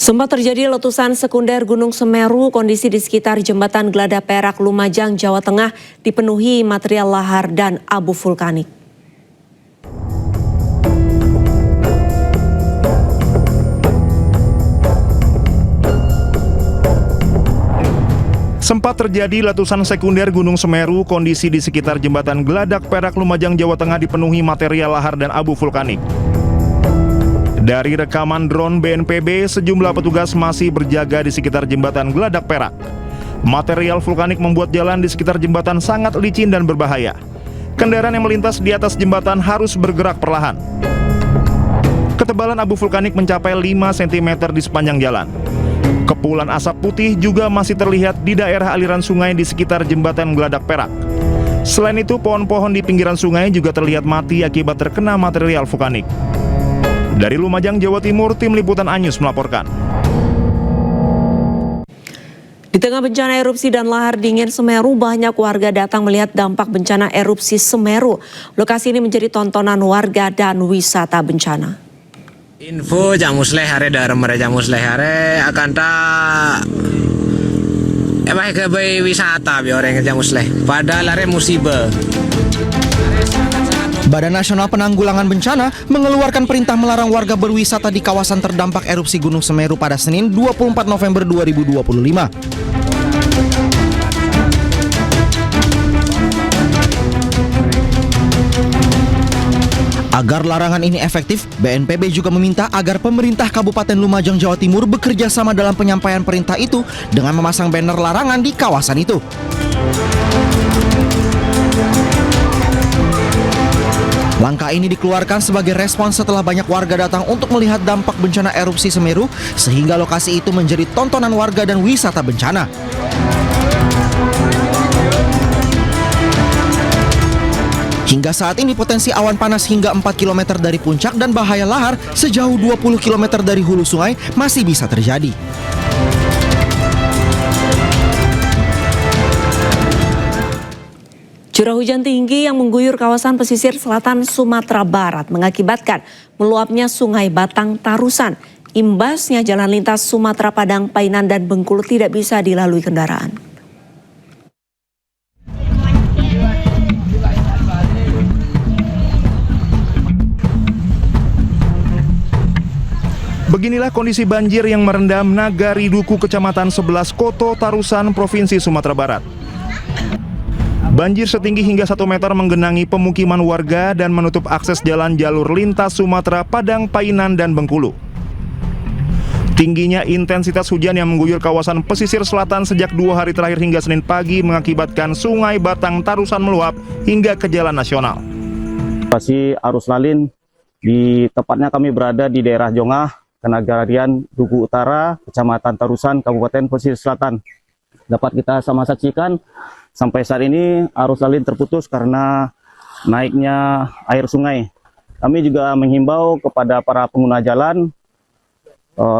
Sempat terjadi letusan sekunder Gunung Semeru, kondisi di sekitar jembatan Glada Perak, Lumajang, Jawa Tengah dipenuhi material lahar dan abu vulkanik. Sempat terjadi letusan sekunder Gunung Semeru, kondisi di sekitar jembatan Glada Perak, Lumajang, Jawa Tengah dipenuhi material lahar dan abu vulkanik. Dari rekaman drone BNPB, sejumlah petugas masih berjaga di sekitar jembatan Glada Perak. Material vulkanik membuat jalan di sekitar jembatan sangat licin dan berbahaya. Kendaraan yang melintas di atas jembatan harus bergerak perlahan. Ketebalan abu vulkanik mencapai 5 cm di sepanjang jalan. Kepulan asap putih juga masih terlihat di daerah aliran sungai di sekitar jembatan Glada Perak. Selain itu, pohon-pohon di pinggiran sungai juga terlihat mati akibat terkena material vulkanik. Dari Lumajang, Jawa Timur, Tim Liputan Anyus melaporkan. Di tengah bencana erupsi dan lahar dingin Semeru, banyak warga datang melihat dampak bencana erupsi Semeru. Lokasi ini menjadi tontonan warga dan wisata bencana. Info jamusleh hare darem mere jamusleh hare akan tak emang ke wisata bi orang jamusleh padahal hare musibah. Badan Nasional Penanggulangan Bencana mengeluarkan perintah melarang warga berwisata di kawasan terdampak erupsi Gunung Semeru pada Senin 24 November 2025. Agar larangan ini efektif, BNPB juga meminta agar pemerintah Kabupaten Lumajang, Jawa Timur bekerja sama dalam penyampaian perintah itu dengan memasang banner larangan di kawasan itu. Langkah ini dikeluarkan sebagai respons setelah banyak warga datang untuk melihat dampak bencana erupsi Semeru, sehingga lokasi itu menjadi tontonan warga dan wisata bencana. Hingga saat ini potensi awan panas hingga 4 km dari puncak dan bahaya lahar sejauh 20 km dari hulu sungai masih bisa terjadi. Curah hujan tinggi yang mengguyur kawasan pesisir selatan Sumatera Barat mengakibatkan meluapnya Sungai Batang Tarusan. Imbasnya jalan lintas Sumatera, Padang, Painan, dan Bengkulu tidak bisa dilalui kendaraan. Beginilah kondisi banjir yang merendam Nagari Duku, Kecamatan 11, Koto Tarusan, Provinsi Sumatera Barat. Banjir setinggi hingga 1 meter menggenangi pemukiman warga dan menutup akses jalan jalur lintas Sumatera, Padang, Painan, dan Bengkulu. Tingginya intensitas hujan yang mengguyur kawasan pesisir selatan sejak 2 hari terakhir hingga Senin pagi mengakibatkan Sungai Batang Tarusan meluap hingga ke jalan nasional. Situasi arus lalin di tepatnya kami berada di daerah Jongah, Kenagarian Duku Utara, Kecamatan Tarusan, Kabupaten Pesisir Selatan. Dapat kita sama saksikan sampai saat ini arus lalin terputus karena naiknya air sungai. Kami juga menghimbau kepada para pengguna jalan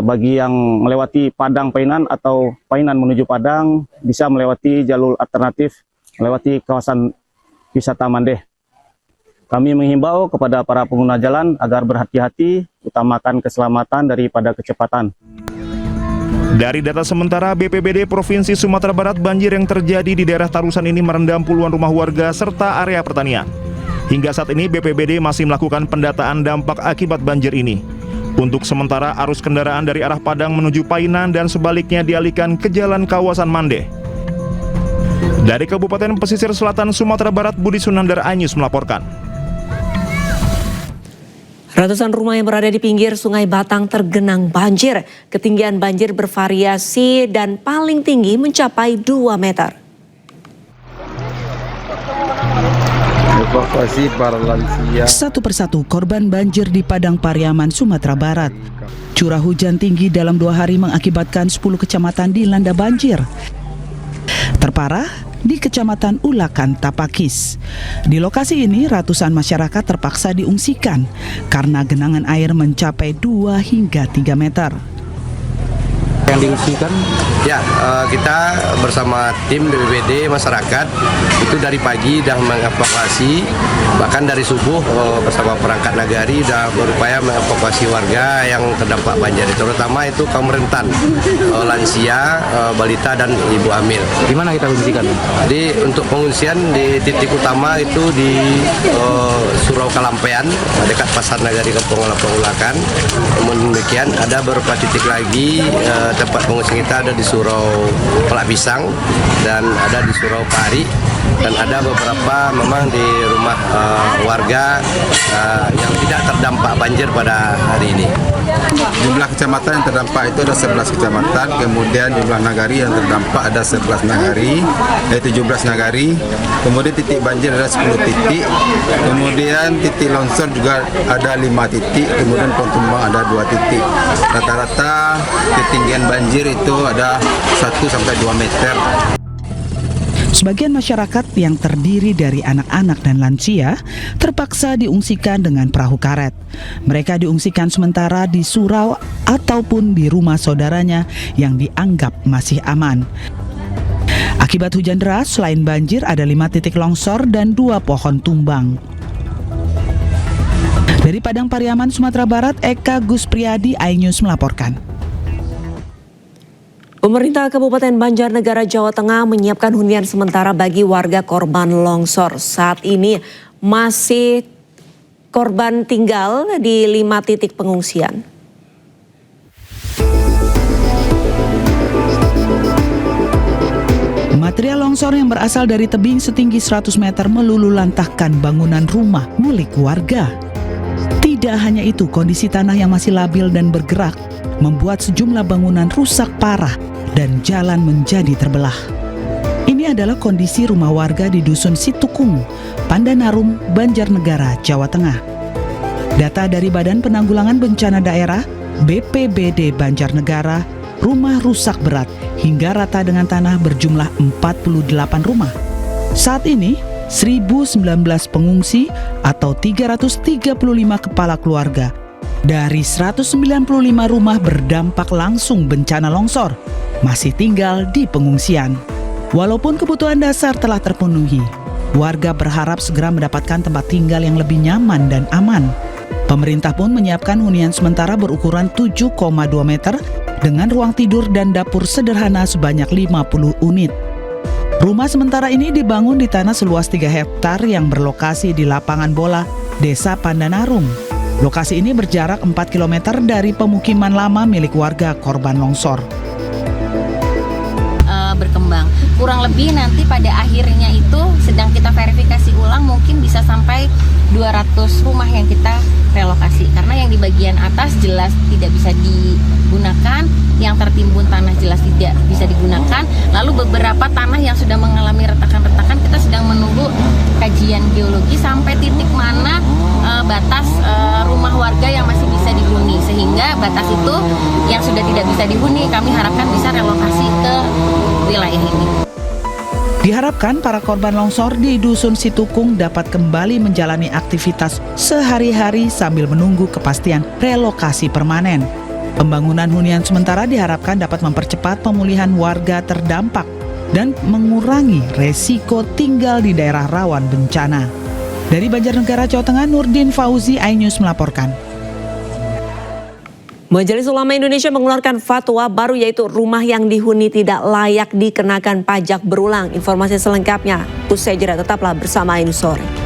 bagi yang melewati Padang Painan atau Painan menuju Padang bisa melewati jalur alternatif melewati kawasan wisata Mandeh. Kami menghimbau kepada para pengguna jalan agar berhati-hati, utamakan keselamatan daripada kecepatan. Dari data sementara BPBD Provinsi Sumatera Barat, banjir yang terjadi di daerah Tarusan ini merendam puluhan rumah warga serta area pertanian. Hingga saat ini BPBD masih melakukan pendataan dampak akibat banjir ini. Untuk sementara arus kendaraan dari arah Padang menuju Painan dan sebaliknya dialihkan ke jalan kawasan Mandeh. Dari Kabupaten Pesisir Selatan Sumatera Barat, Budi Sunandar, Anyus melaporkan. Ratusan rumah yang berada di pinggir Sungai Batang tergenang banjir. Ketinggian banjir bervariasi dan paling tinggi mencapai 2 meter. Evakuasi para lansia. Satu persatu korban banjir di Padang Pariaman, Sumatera Barat. Curah hujan tinggi dalam 2 hari mengakibatkan 10 kecamatan dilanda banjir. Terparah di Kecamatan Ulakan, Tapakis. Di lokasi ini ratusan masyarakat terpaksa diungsikan karena genangan air mencapai 2 hingga 3 meter. Yang diungsikan? Ya, kita bersama tim BPBD masyarakat itu dari pagi sudah mengevakuasi, bahkan dari subuh bersama perangkat nagari sudah berupaya mengevakuasi warga yang terdampak banjir, terutama itu kaum rentan, lansia, balita dan ibu hamil. Di mana kita ungsikan? Jadi untuk pengungsian di titik utama itu di Surau Kalampean dekat Pasar Nagari Kampung Ulakan. Namun demikian ada beberapa titik lagi tempat pengungsian kita ada di Surau Pelak Pisang dan ada di Surau Pari dan ada beberapa memang di rumah warga yang tidak terdampak banjir pada hari ini. Jumlah kecamatan yang terdampak itu ada 11 kecamatan, kemudian jumlah nagari yang terdampak ada 11 nagari, 17 nagari, kemudian titik banjir ada 10 titik, kemudian titik longsor juga ada 5 titik, kemudian pohon tumbang ada 2 titik. Rata-rata ketinggian banjir itu ada 1-2 meter. Sebagian masyarakat yang terdiri dari anak-anak dan lansia terpaksa diungsikan dengan perahu karet. Mereka diungsikan sementara di surau ataupun di rumah saudaranya yang dianggap masih aman. Akibat hujan deras, selain banjir ada 5 titik longsor dan 2 pohon tumbang. Dari Padang Pariaman, Sumatera Barat, Eka Guspriyadi, iNews melaporkan. Pemerintah Kabupaten Banjarnegara, Jawa Tengah menyiapkan hunian sementara bagi warga korban longsor. Saat ini masih korban tinggal di 5 titik pengungsian. Material longsor yang berasal dari tebing setinggi 100 meter melululantahkan bangunan rumah milik warga. Tidak hanya itu, kondisi tanah yang masih labil dan bergerak membuat sejumlah bangunan rusak parah dan jalan menjadi terbelah. Ini adalah kondisi rumah warga di Dusun Situkung, Pandanarum, Banjarnegara, Jawa Tengah. Data dari Badan Penanggulangan Bencana Daerah BPBD Banjarnegara, rumah rusak berat hingga rata dengan tanah berjumlah 48 rumah. Saat ini 1.019 pengungsi atau 335 kepala keluarga dari 195 rumah berdampak langsung bencana longsor masih tinggal di pengungsian. Walaupun kebutuhan dasar telah terpenuhi, warga berharap segera mendapatkan tempat tinggal yang lebih nyaman dan aman. Pemerintah pun menyiapkan hunian sementara berukuran 7,2 meter dengan ruang tidur dan dapur sederhana sebanyak 50 unit. Rumah sementara ini dibangun di tanah seluas 3 hektar yang berlokasi di lapangan bola Desa Pandanarum. Lokasi ini berjarak 4 km dari pemukiman lama milik warga korban longsor. Berkembang. Kurang lebih nanti pada akhirnya itu sedang kita verifikasi ulang, mungkin bisa sampai 200 rumah yang kita relokasi. Karena yang di bagian atas jelas tidak bisa digunakan, yang tertimbun tanah jelas tidak bisa digunakan. Lalu beberapa tanah yang sudah mengalami retakan-retakan kita sedang menunggu kajian geologi sampai titik mana batas rumah warga yang masih bisa dihuni. Sehingga batas itu yang sudah tidak bisa dihuni kami harapkan bisa relokasi ke wilayah ini. Diharapkan para korban longsor di Dusun Situkung dapat kembali menjalani aktivitas sehari-hari sambil menunggu kepastian relokasi permanen. Pembangunan hunian sementara diharapkan dapat mempercepat pemulihan warga terdampak dan mengurangi resiko tinggal di daerah rawan bencana. Dari Banjarnegara, Jawa Tengah, Nurdin Fauzi, iNews melaporkan. Majelis Ulama Indonesia mengeluarkan fatwa baru yaitu rumah yang dihuni tidak layak dikenakan pajak berulang. Informasi selengkapnya usai jeda, tetaplah bersama iNews Sore.